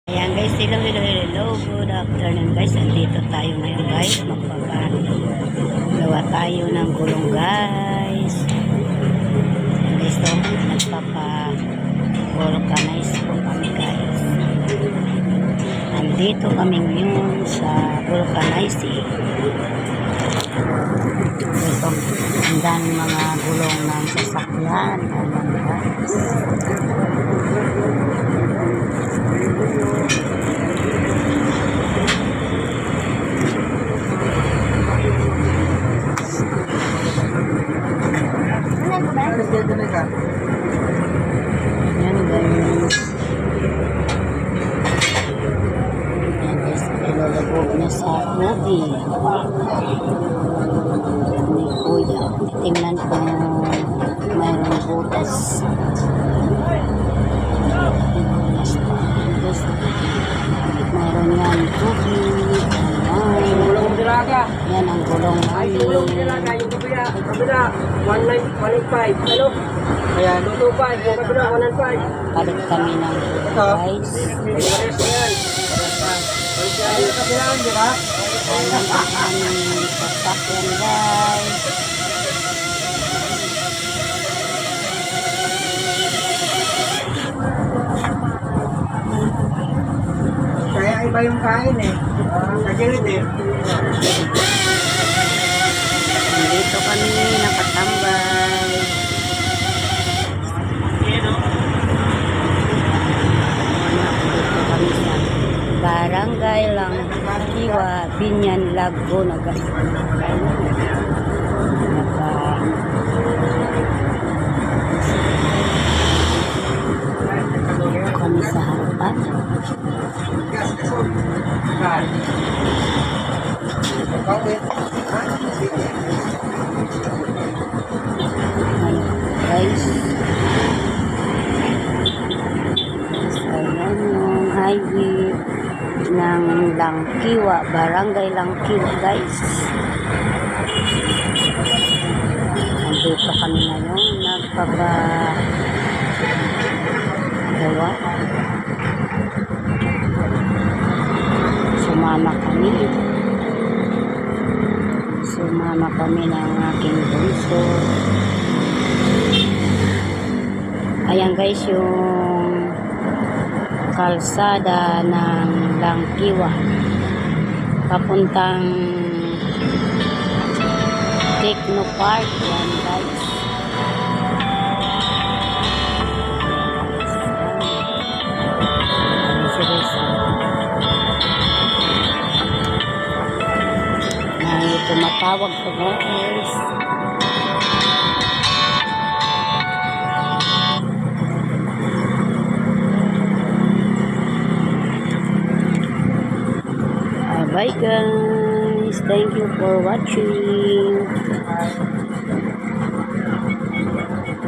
Ayan guys, hello, good afternoon guys. Andito tayo ngayon guys. Gawa tayo ng gulong guys. Guys, to, nagpapa-vulcanize po kami guys. Andito kami ngayon sa vulcanizing. Ito, ang daming mga gulong ng sasakyan. Ayan guys. Yan guys. Yan guys, ilalagog na sa movie ni Kuya. Tingnan ko mayroong butas. Mayroon yan tubig. Yan ang gulong namin. Kabila, 185. Ano? Ayan, 225. Yung kabila, 105. Palit kami ng guys. Ayan, kabilaan, di ba? Ayan ang aming sasakyan guys. Kaya iba yung kain eh. Kagilid eh. Dito kami nakatambay. Dito kami sa Barangay Langkiwa, Binyan, Laguna guys. Dito kami sa harapan. Guys, ayan yung highway ng Langkiwa, Barangay Langkiwa guys. Nandito kami ngayon nagpapagawa. Sumama kami ng aking bunso. Ayan guys, yung kalsada ng Langkiwa papuntang Techno Park. Yan guys. Tumatawag ko guys. Bye guys. Thank you for watching.